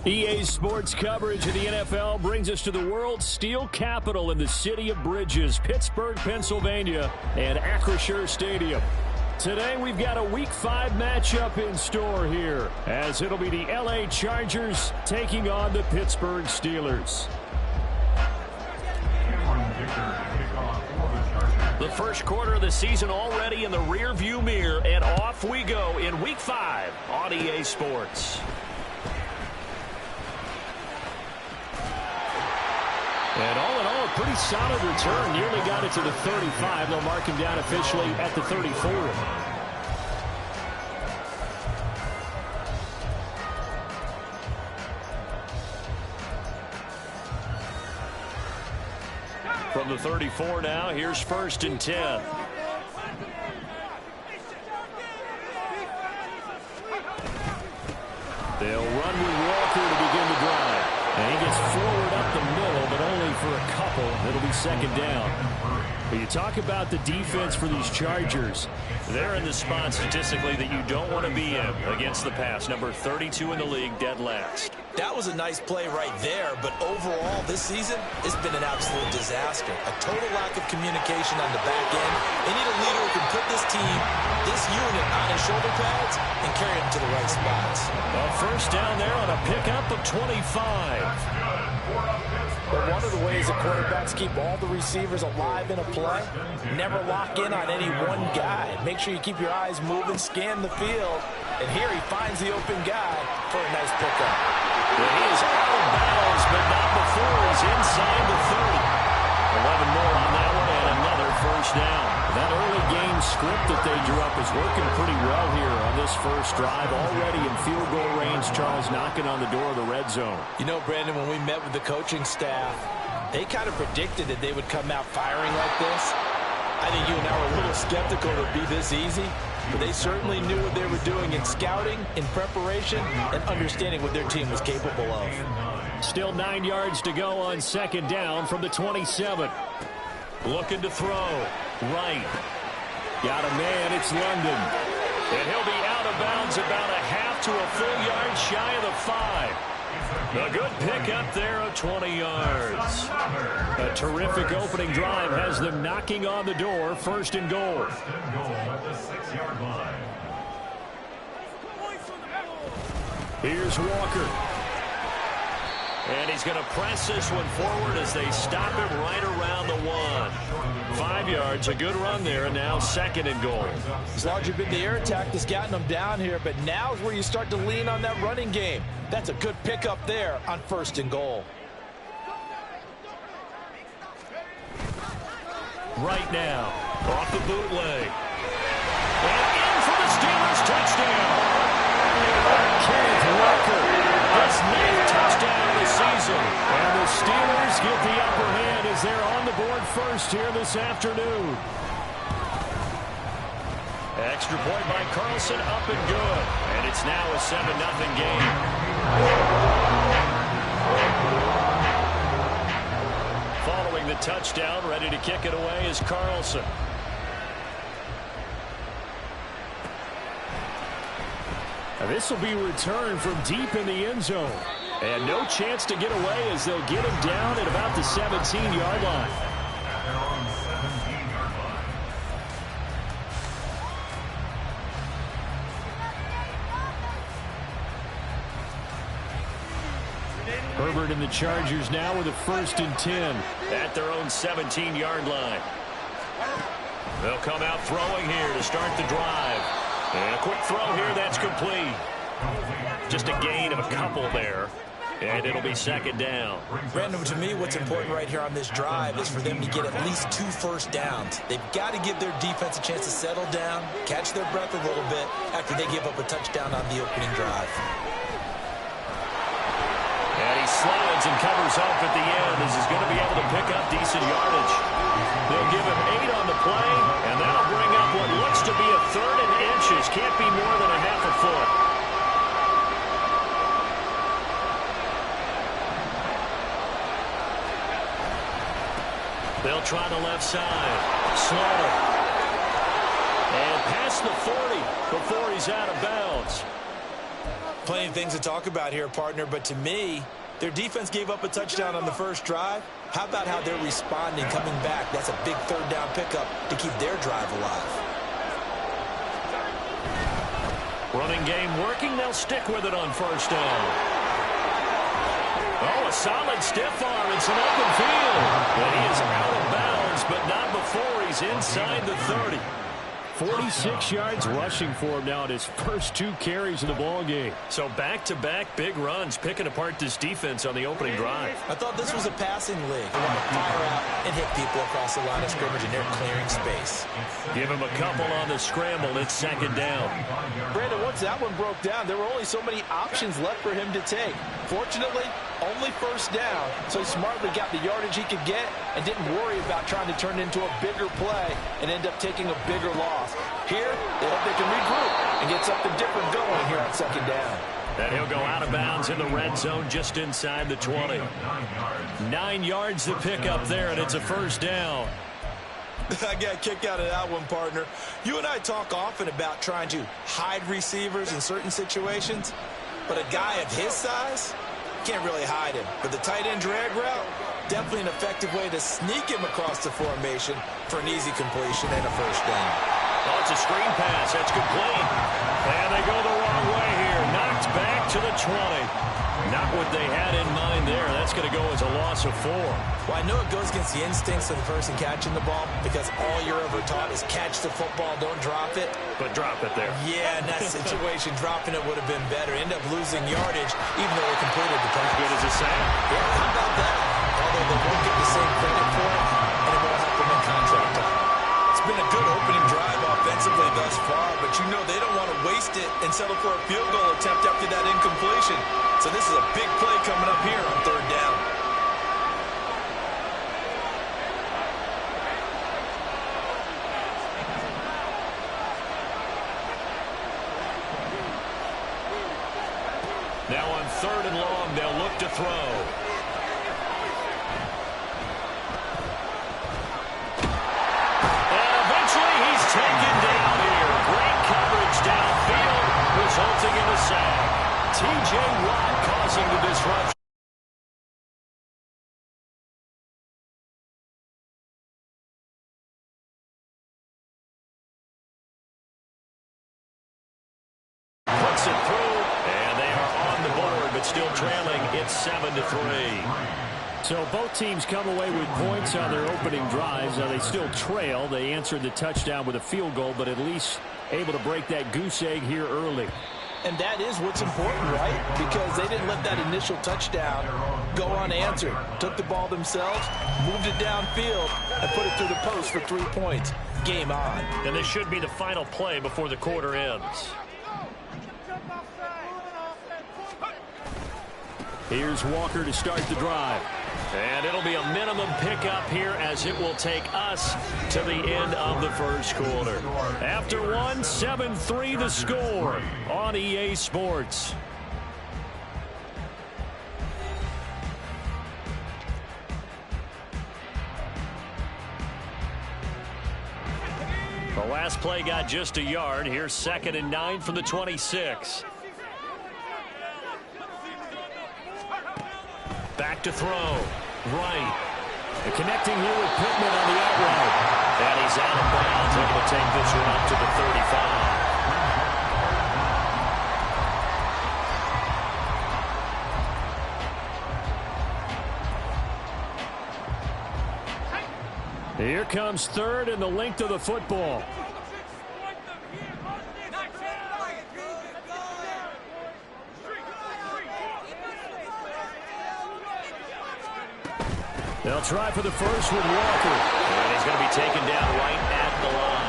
EA Sports coverage of the NFL brings us to the world's steel capital in the city of Bridges, Pittsburgh, Pennsylvania, and Acrisure Stadium. Today we've got a Week 5 matchup in store here, as it'll be the LA Chargers taking on the Pittsburgh Steelers. The first quarter of the season already in the rearview mirror, and off we go in Week 5 on EA Sports. And all in all, a pretty solid return. Nearly got it to the 35. They'll mark him down officially at the 34. From the 34 now, here's 1st and 10. They'll run with Walker to begin the drive. And he gets forward up the middle, but only for a couple. It'll be 2nd down. But you talk about the defense for these Chargers. They're in the spot statistically that you don't want to be in against the pass. Number 32 in the league, dead last. That was a nice play right there, but overall this season, it's been an absolute disaster. A total lack of communication on the back end. They need a leader who can put this team, this unit, on his shoulder pads and carry them to the right spots. A 1st down there on a pickup of 25. But one of the ways that quarterbacks keep all the receivers alive in a play, never lock in on any one guy. Make sure you keep your eyes moving, scan the field, and here he finds the open guy for a nice pickup. Well, he is out of bounds, but not before he's inside the 30. 11 more on that one, and another 1st down. That early game script that they drew up is working pretty well here on this first drive. Already in field goal range, Charles knocking on the door of the red zone. You know, Brandon, when we met with the coaching staff, they kind of predicted that they would come out firing like this. I think you and I were a little skeptical it would be this easy, but they certainly knew what they were doing in scouting, in preparation, and understanding what their team was capable of. Still 9 yards to go on 2nd down from the 27. Looking to throw. Right. Got a man. It's London. And he'll be out of bounds about a half to a full yard shy of the 5. A good pickup there of 20 yards. A terrific opening drive has them knocking on the door. 1st and goal. Here's Walker. And he's going to press this one forward as they stop him right around the 1. 5 yards, a good run there, and now 2nd and goal. It's largely been the air attack that's gotten them down here, but now is where you start to lean on that running game. That's a good pickup there on 1st and goal. Right now, off the bootleg. And in for the Steelers touchdown. Kenneth Walker. His 9th touchdown of the season. And the Steelers get the upper hand as they're on the board first here this afternoon. Extra point by Carlson, up and good. And it's now a 7-0 game. Following the touchdown, ready to kick it away is Carlson. Now this will be returned from deep in the end zone. And no chance to get away as they'll get him down at about the 17-yard line. Herbert and the Chargers now with a 1st and 10 at their own 17-yard line. They'll come out throwing here to start the drive. And a quick throw here, that's complete. Just a gain of a couple there. And it'll be 2nd down. Brandon, to me, what's important right here on this drive is for them to get at least 2 first downs. They've got to give their defense a chance to settle down, catch their breath a little bit after they give up a touchdown on the opening drive. And he slides and covers up at the end as he's going to be able to pick up decent yardage. They'll give him 8 on the play, and that'll bring up what looks to be a 3rd and inches. Can't be more than a half a foot. They'll try the left side. Slaughter. And past the 40 before he's out of bounds. Plenty of things to talk about here, partner, but to me, their defense gave up a touchdown on the first drive. How about how they're responding, coming back? That's a big third down pickup to keep their drive alive. Running game working. They'll stick with it on first down. Oh, a solid stiff arm and some open field. And he is out of bounds, but not before he's inside the 30. 46 yards rushing for him now at his first 2 carries of the ball game. So back-to-back big runs, picking apart this defense on the opening drive. I thought this was a passing league. They want to fire out and hit people across the line of scrimmage, and they're clearing space. Give him a couple on the scramble. It's second down. Brandon, once that one broke down, there were only so many options left for him to take. Fortunately, only first down, so he smartly got the yardage he could get and didn't worry about trying to turn it into a bigger play and end up taking a bigger loss. Here, they hope they can regroup and get something different going here on second down. And he'll go out of bounds in the red zone just inside the 20. 9 yards to pick up there, and it's a first down. I got a kick out of that one, partner. You and I talk often about trying to hide receivers in certain situations, but a guy of his size can't really hide him. But the tight end drag route, definitely an effective way to sneak him across the formation for an easy completion and a first down. Oh, it's a screen pass. That's complete. And they go the wrong way here. Knocked back to the 20. Not what they had in mind there. That's going to go as a loss of 4. Well, I know it goes against the instincts of the person catching the ball because all you're ever taught is catch the football, don't drop it. But drop it there. Yeah, in that situation, dropping it would have been better. End up losing yardage, even though they completed the pass. Good as a sack. Yeah, how about that? Although they won't get the same credit for it, and it won't help them in contract time. It's been a good opening drive offensively thus far, but you know they don't want to waste it and settle for a field goal attempt after that incompletion. So this is a big play coming up here on third down. Now on third and long, they'll look to throw. And eventually he's taken down here. Great coverage downfield, resulting in a sack. T.J. Watt causing the disruption. Puts it through, and they are on the board, but still trailing. It's 7-3. So both teams come away with points on their opening drives. Now they still trail. They answered the touchdown with a field goal, but at least able to break that goose egg here early. And that is what's important, right? Because they didn't let that initial touchdown go unanswered. Took the ball themselves, moved it downfield, and put it through the post for 3 points. Game on. And this should be the final play before the quarter ends. Here's Walker to start the drive. And it'll be a minimum pickup here as it will take us to the end of the first quarter. After one, 7-3 the score on EA Sports. The last play got just a yard. Here's 2nd and 9 from the 26. Back to throw. Right. And connecting here with Pittman on the outright. And he's out of bounds. Able to take this one up to the 35. Here comes third and the length of the football. They'll try for the first with Walker. And he's going to be taken down right at the line.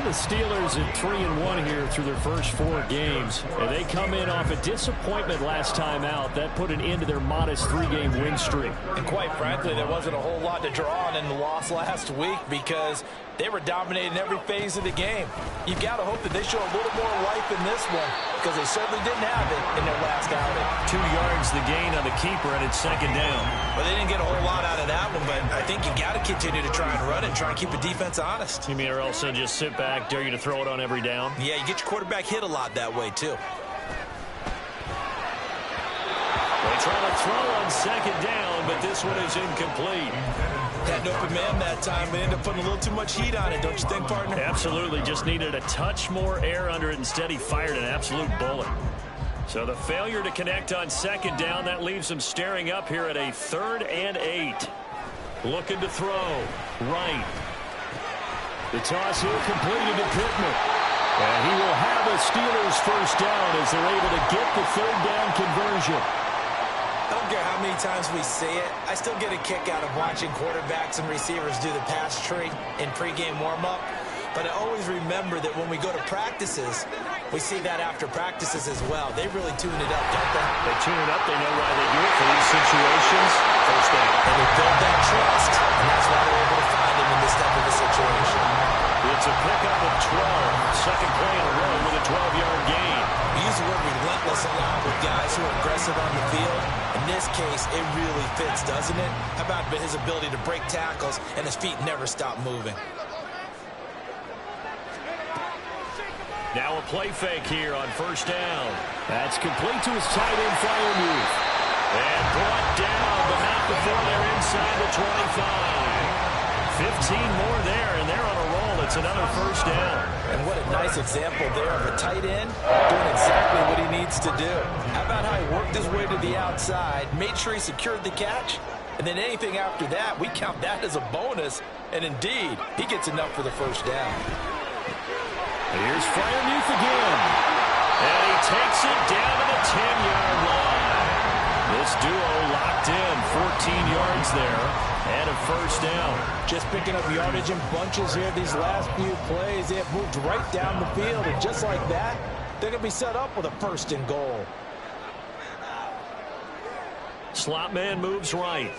The Steelers at 3-1 here through their first 4 games. And they come in off a disappointment last time out. That put an end to their modest 3-game win streak. And quite frankly, there wasn't a whole lot to draw on in the loss last week because they were dominating every phase of the game. You got to hope that they show a little more life in this one because they certainly didn't have it in their last outing. 2 yards the gain on the keeper, and it's 2nd down. Well, they didn't get a whole lot out of that one, but I think you got to continue to try and run it and try and keep the defense honest. You mean or else they'll just sit back, dare you to throw it on every down? Yeah, you get your quarterback hit a lot that way, too. They try to throw on second down, but this one is incomplete. Had an open man that time, but ended up putting a little too much heat on it, don't you think, partner? Absolutely. Just needed a touch more air under it. Instead, he fired an absolute bullet. So the failure to connect on second down, that leaves him staring up here at a 3rd and 8. Looking to throw. Right. The toss here completed to Pittman. And he will have a Steelers first down as they're able to get the 3rd down conversion. I don't care how many times we say it, I still get a kick out of watching quarterbacks and receivers do the pass tree in pregame warm-up. But I always remember that when we go to practices, we see that after practices as well. They really tune it up, don't they? They tune it up. They know why they do it for these situations. First down. And they build that trust, and that's why they're able to find him in this type of a situation. It's a pickup of 12. Second play in a row with a 12-yard gain. We use the word relentless a lot with guys who are aggressive on the field. In this case, it really fits, doesn't it? How about his ability to break tackles and his feet never stop moving? Now a play fake here on first down. That's complete to his tight end, Freiermuth. And brought down, but not before they're inside the 25. 15 more there, and they're on a roll. It's another first down. And what a nice example there of a tight end doing exactly what he needs to do. How about how he worked his way to the outside, made sure he secured the catch, and then anything after that, we count that as a bonus. And indeed, he gets enough for the first down. Here's Freiermuth again. And he takes it down to the 10-yard line. This duo locked in, 14 yards there, and a first down. Just picking up yardage in bunches here these last few plays. They have moved right down the field, and just like that, they're going to be set up with a first and goal. Slot man moves right.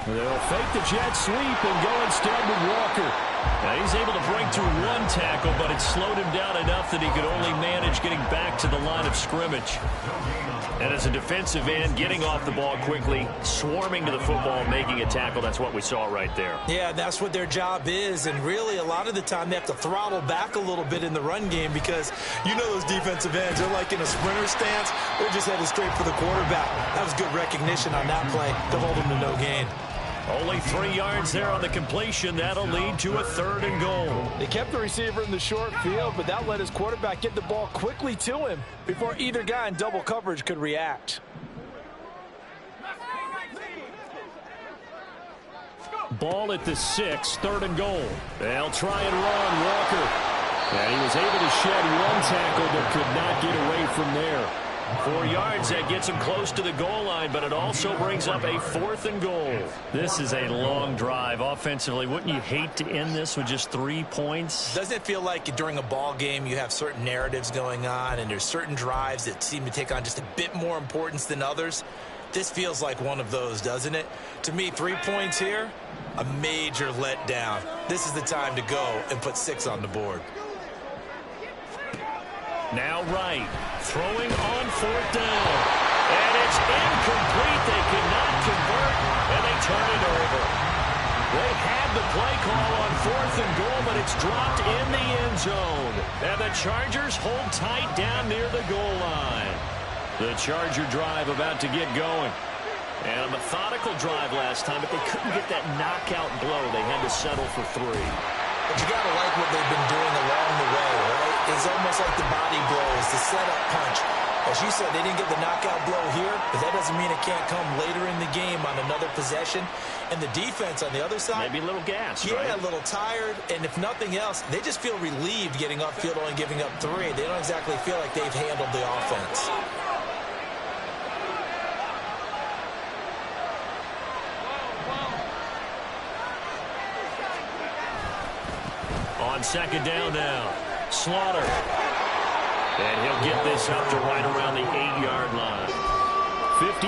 They'll fake the jet sweep and go instead with Walker. Now he's able to break through one tackle, but it slowed him down enough that he could only manage getting back to the line of scrimmage. And as a defensive end, getting off the ball quickly, swarming to the football, making a tackle, that's what we saw right there. Yeah, that's what their job is, and really a lot of the time they have to throttle back a little bit in the run game because you know those defensive ends, they're like in a sprinter stance, they're just headed straight for the quarterback. That was good recognition on that play to hold him to no gain. Only 3 yards there on the completion. That'll lead to a 3rd and goal. They kept the receiver in the short field, but that let his quarterback get the ball quickly to him before either guy in double coverage could react. Ball at the 6, 3rd and goal. They'll try and run Walker. And he was able to shed one tackle but could not get away from there. 4 yards, that gets him close to the goal line, but it also brings up a 4th and goal. This is a long drive offensively. Wouldn't you hate to end this with just 3 points? Doesn't it feel like during a ball game you have certain narratives going on and there's certain drives that seem to take on just a bit more importance than others? This feels like one of those, doesn't it? To me, 3 points here, a major letdown. This is the time to go and put 6 on the board. Now right, throwing on 4th down. And it's incomplete. They could not convert, and they turn it over. They had the play call on 4th and goal, but it's dropped in the end zone. And the Chargers hold tight down near the goal line. The Charger drive about to get going. And a methodical drive last time, but they couldn't get that knockout blow. They had to settle for 3. But you got to like what they've been doing along the way, right? It's almost like the body blows, the setup punch. As you said, they didn't get the knockout blow here, but that doesn't mean it can't come later in the game on another possession. And the defense on the other side, maybe a little gas, yeah, right? A little tired. And if nothing else, they just feel relieved getting upfield only giving up 3. They don't exactly feel like they've handled the offense. On second down now, Slaughter. And he'll get this up to right around the 8-yard line. 53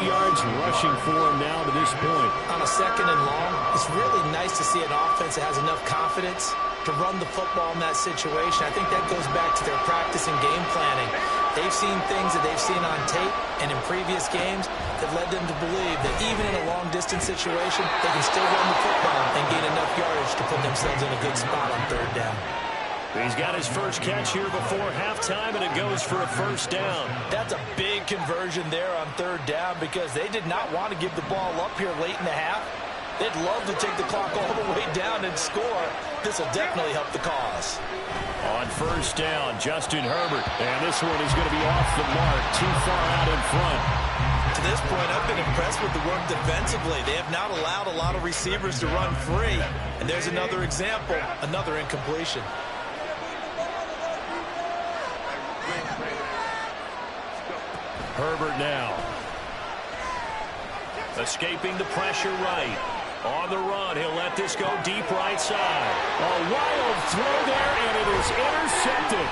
yards rushing for him now to this point. On a second and long, it's really nice to see an offense that has enough confidence to run the football in that situation. I think that goes back to their practice and game planning. They've seen things that they've seen on tape and in previous games that led them to believe that even in a long-distance situation, they can still run the football and gain enough yardage to put themselves in a good spot on 3rd down. He's got his first catch here before halftime, and it goes for a first down. That's a big conversion there on third down because they did not want to give the ball up here late in the half. They'd love to take the clock all the way down and score. This will definitely help the cause. On first down, Justin Herbert. And this one is going to be off the mark, too far out in front. To this point, I've been impressed with the work defensively. They have not allowed a lot of receivers to run free. And there's another example, another incompletion. Herbert now. Escaping the pressure right. On the run, he'll let this go deep right side. A wild throw there, and it is intercepted.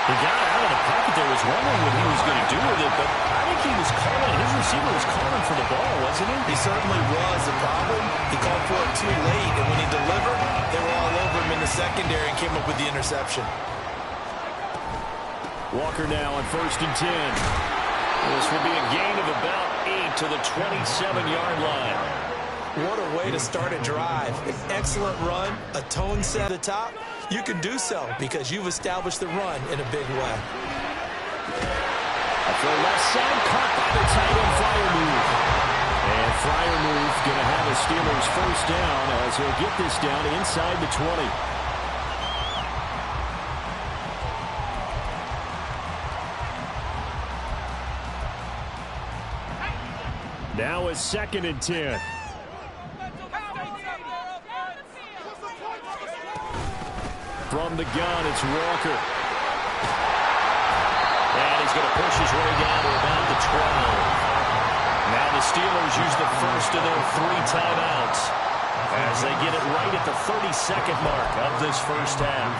He got out of the pocket there, was wondering what he was going to do with it, but I think he was calling, his receiver was calling for the ball, wasn't he? He certainly was. The problem, he called for it too late, and when he delivered, they were all over him in the secondary and came up with the interception. Walker now on 1st and 10. This will be a gain of about 8 to the 27-yard line. What a way to start a drive. An excellent run, a tone set at the top. You can do so because you've established the run in a big way. A throw left side, caught by the tight end, Freiermuth. And Freiermuth going to have the Steelers first down as he'll get this down inside the 20. Now is 2nd and 10. From the gun, it's Walker. And he's going to push his way down to about the 12. Now the Steelers use the first of their 3 timeouts as they get it right at the 30-second mark of this first half.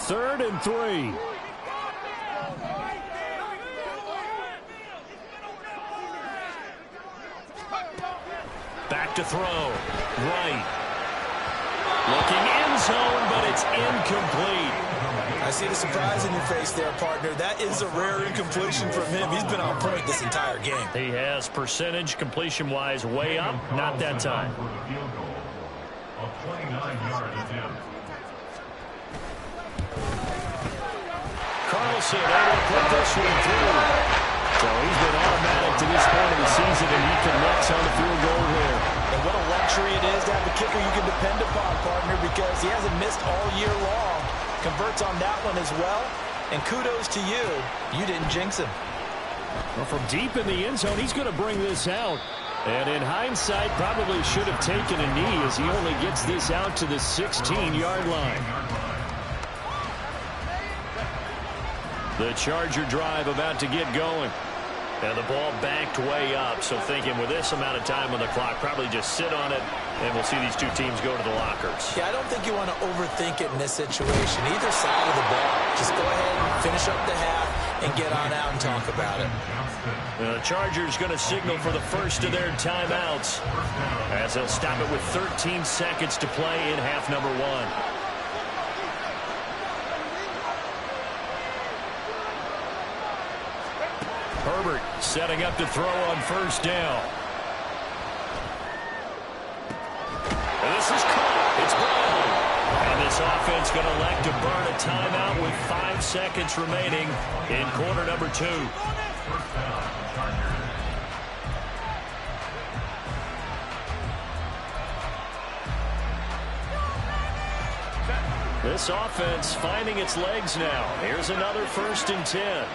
3rd and 3. Back to throw. Right. Looking end zone, but it's incomplete. I see the surprise in your face there, partner. That is a rare incompletion from him. He's been on point this entire game. He has percentage completion-wise way up. Not that time. Carlson able to put this one through. So he's been automatic to this point of the season, and he connects on the field goal here. And what a luxury it is to have a kicker you can depend upon, partner, because he hasn't missed all year long. Converts on that one as well. And kudos to you. You didn't jinx him. Well, from deep in the end zone, he's going to bring this out. And in hindsight, probably should have taken a knee as he only gets this out to the 16-yard line. The Charger drive about to get going. And the ball backed way up, so thinking with this amount of time on the clock, probably just sit on it, and we'll see these two teams go to the lockers. Yeah, I don't think you want to overthink it in this situation. Either side of the ball. Just go ahead and finish up the half and get on out and talk about it. The Chargers going to signal for the first of their timeouts as they'll stop it with 13 seconds to play in half number 1. Herbert setting up to throw on first down. And this is caught. It's Brown. And this offense going to elect to burn a timeout with 5 seconds remaining in quarter number 2. This offense finding its legs now. Here's another 1st and 10.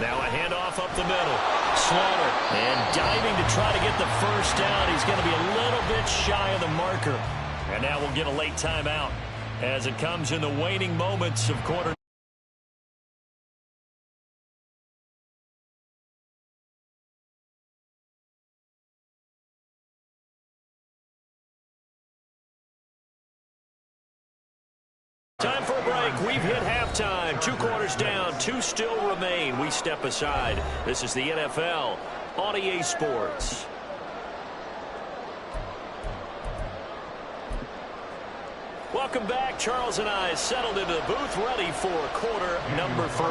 Now a handoff up the middle. Slaughter and diving to try to get the first down. He's going to be a little bit shy of the marker. And now we'll get a late timeout as it comes in the waning moments of quarter. Time for a break. We've hit halftime. 2 quarters down. 2 still remain. We step aside. This is the NFL on EA Sports. Welcome back. Charles and I settled into the booth ready for quarter number 3.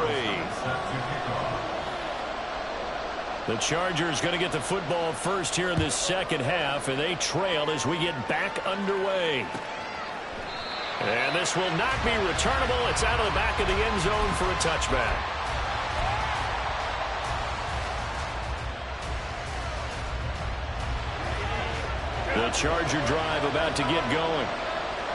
The Chargers going to get the football first here in this second half, and they trail as we get back underway. And this will not be returnable. It's out of the back of the end zone for a touchback. The Charger drive about to get going.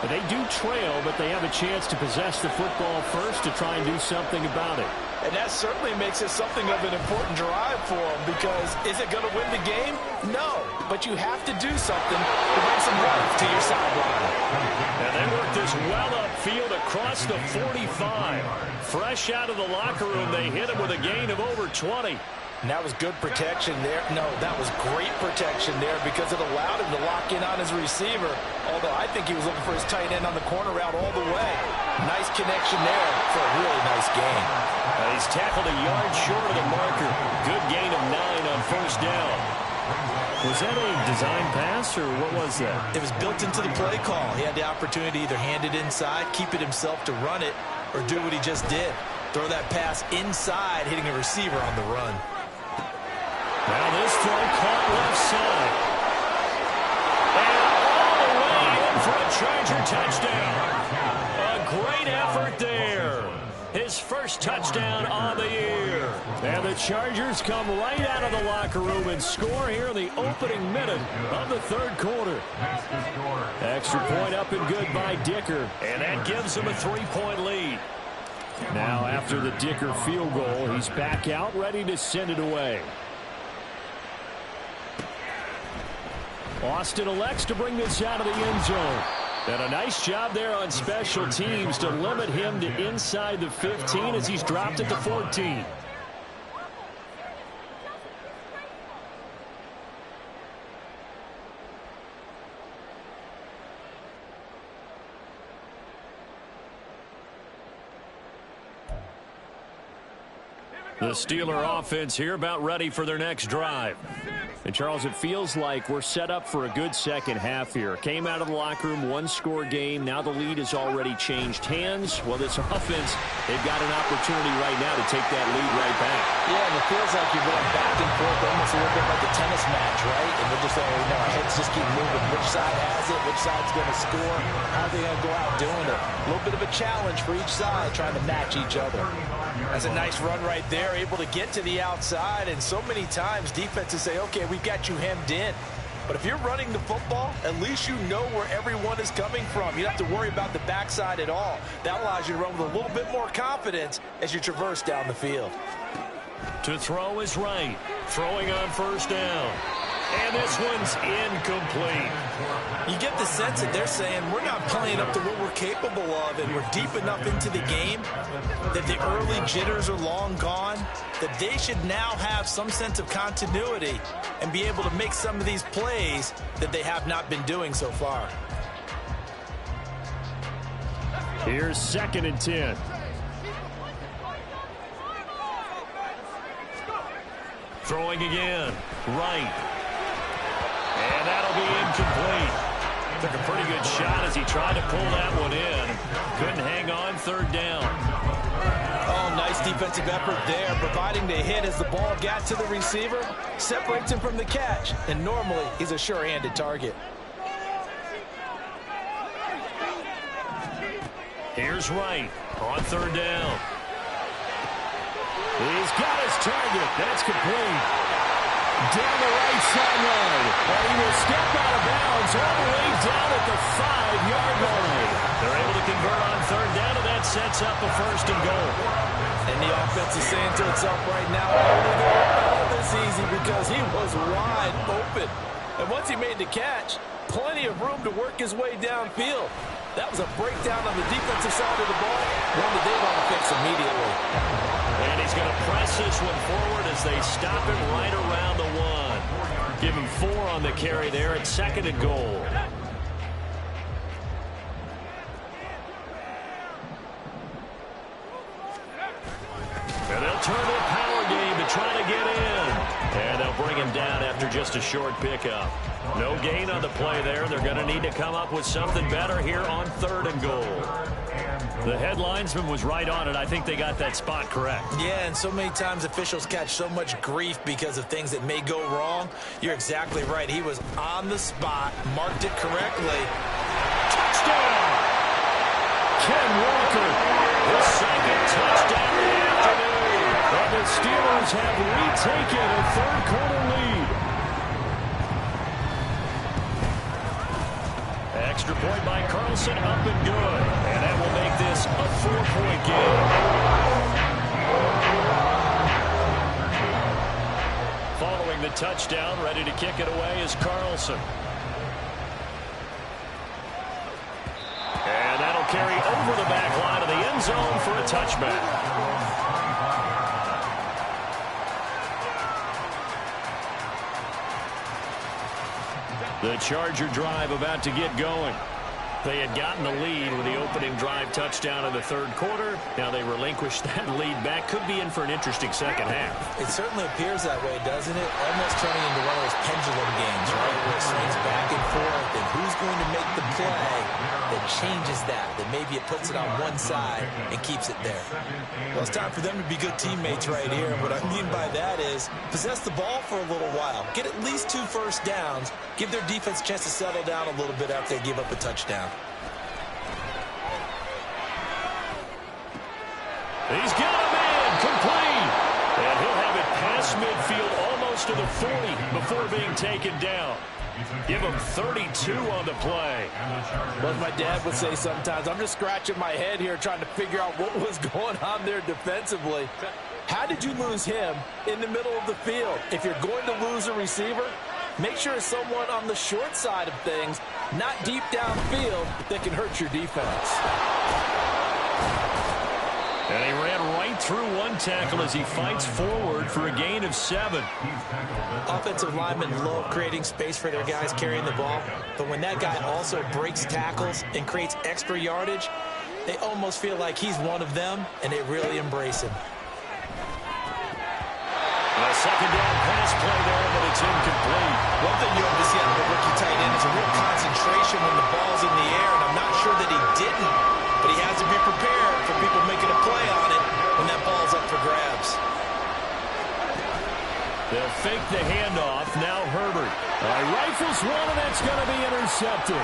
They do trail, but they have a chance to possess the football first to try and do something about it. And that certainly makes it something of an important drive for them, because is it going to win the game? No, but you have to do something to bring some life to your sideline. And they work this well upfield across the 45. Fresh out of the locker room, they hit him with a gain of over 20. And that was good protection there. No, that was great protection there because it allowed him to lock in on his receiver, although I think he was looking for his tight end on the corner route all the way. Nice connection there for a really nice gain. He's tackled a yard short of the marker. Good gain of 9 on first down. Was that a design pass, or what was that? It was built into the play call. He had the opportunity to either hand it inside, keep it himself to run it, or do what he just did. Throw that pass inside, hitting a receiver on the run. Now this throw caught left side. And all the way in for a Charger touchdown. A great effort there. His first touchdown on the year. And the Chargers come right out of the locker room and score here in the opening minute of the third quarter. Extra point up and good by Dicker. And that gives him a 3-point lead. Now after the Dicker field goal, he's back out ready to send it away. Austin elects to bring this out of the end zone. And a nice job there on special teams to limit him to inside the 15 as he's dropped it to 14. The Steeler offense here about ready for their next drive. And, Charles, it feels like we're set up for a good second half here. Came out of the locker room, one-score game. Now the lead has already changed hands. Well, this offense, they've got an opportunity right now to take that lead right back. Yeah, and it feels like you're going back and forth almost a little bit like a tennis match, right? And we're just like, our heads just keep moving. Which side has it? Which side's going to score? How are they going to go out doing it? A little bit of a challenge for each side, trying to match each other. That's a nice run right there, able to get to the outside, and so many times defenses say, okay, we've got you hemmed in. But if you're running the football, at least you know where everyone is coming from. You don't have to worry about the backside at all. That allows you to run with a little bit more confidence as you traverse down the field. To throw is right. Throwing on first down. And this one's incomplete. You get the sense that they're saying we're not playing up to what we're capable of, and we're deep enough into the game that the early jitters are long gone, that they should now have some sense of continuity and be able to make some of these plays that they have not been doing so far. Here's 2nd and 10. Throwing again. Right. And that'll be incomplete. Took a pretty good shot as he tried to pull that one in. Couldn't hang on, 3rd down. Oh, nice defensive effort there, providing the hit as the ball got to the receiver, separates him from the catch, and normally he's a sure-handed target. Here's Wright on 3rd down. He's got his target. That's complete. Down the right sideline. And he will step out of bounds all the way down at the 5-yard line. They're able to convert on 3rd down, and that sets up a 1st and goal. And the offense is saying to itself right now, all this easy because he was wide open. And once he made the catch, plenty of room to work his way downfield. That was a breakdown on the defensive side of the ball, one that they want to fix immediately. And he's going to press this one forward as they stop him right around the 1. Give him 4 on the carry there at 2nd and goal. And they'll turn to a power game to try to get in. And they'll bring him down after just a short pickup. No gain on the play there. They're going to need to come up with something better here on 3rd and goal. The headlinesman was right on it. I think they got that spot correct. Yeah, and so many times officials catch so much grief because of things that may go wrong. You're exactly right. He was on the spot, marked it correctly. Touchdown! Ken Walker, his second touchdown of the afternoon. And the Steelers have retaken a 3rd-quarter lead. Extra point by Carlson, up and good. And that will make this a 4-point game. Following the touchdown, ready to kick it away is Carlson. And that'll carry over the back line of the end zone for a touchback. The Charger drive about to get going. They had gotten the lead with the opening drive touchdown in the 3rd quarter. Now they relinquished that lead back. Could be in for an interesting second half. It certainly appears that way, doesn't it? Almost turning into one of those pendulum games, right? Where it swings back and forth, and who's going to make the play that changes that maybe it puts it on one side and keeps it there. Well, it's time for them to be good teammates right here. And what I mean by that is possess the ball for a little while. Get at least 2 first downs. Give their defense a chance to settle down a little bit after they give up a touchdown. He's got a man complete. And he'll have it past midfield almost to the 40 before being taken down. Give him 32 on the play. Well, as my dad would say sometimes, I'm just scratching my head here trying to figure out what was going on there defensively. How did you lose him in the middle of the field? If you're going to lose a receiver, make sure it's someone on the short side of things, not deep downfield, that can hurt your defense. And he ran right through one tackle as he fights forward for a gain of 7. Offensive linemen love creating space for their guys carrying the ball, but when that guy also breaks tackles and creates extra yardage, they almost feel like he's one of them, and they really embrace him. A second down pass play there, but it's incomplete. One thing you have to see out of the rookie tight end is a real concentration when the ball's in the air, and I'm not sure that he didn't, but he has to be prepared for people making a play on it when that ball's up for grabs. They'll fake the handoff. Now Herbert. Rifles one, and that's going to be intercepted.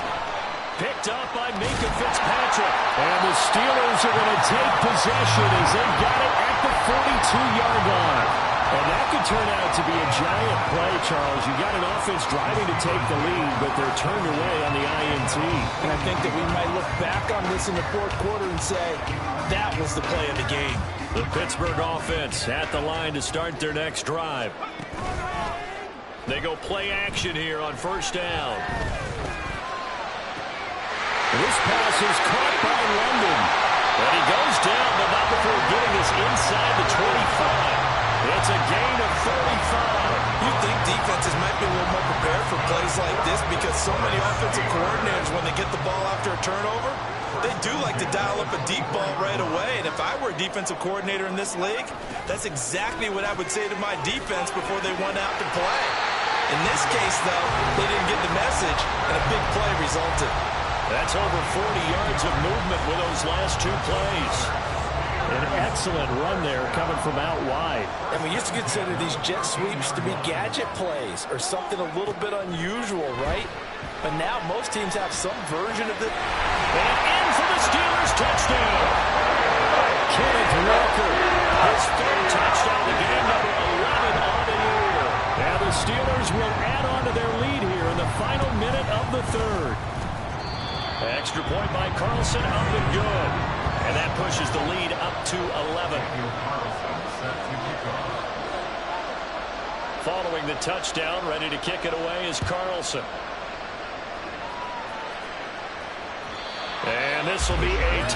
Picked up by Minka Fitzpatrick. And the Steelers are going to take possession as they've got it at the 42-yard line. And that could turn out to be a giant play, Charles. You got an offense driving to take the lead, but they're turned away on the INT. And I think that we might look back on this in the 4th quarter and say, that was the play of the game. The Pittsburgh offense at the line to start their next drive. They go play action here on 1st down. This pass is caught by London. And he goes down, but not before getting us inside the 25. It's a gain of 35. You think defenses might be a little more prepared for plays like this because so many offensive coordinators, when they get the ball after a turnover, they do like to dial up a deep ball right away. And if I were a defensive coordinator in this league, that's exactly what I would say to my defense before they went out to play. In this case, though, they didn't get the message, and a big play resulted. That's over 40 yards of movement with those last 2 plays. An excellent run there coming from out wide. And we used to consider these jet sweeps to be gadget plays or something a little bit unusual, right? But now most teams have some version of it. And in for the Steelers touchdown. Kenneth Walker, his 3rd touchdown of the game, number 11 on the year. Now the Steelers will add on to their lead here in the final minute of the 3rd. Extra point by Carlson, up and good. And that pushes the lead up to 11. Following the touchdown, ready to kick it away is Carlson. And this will be a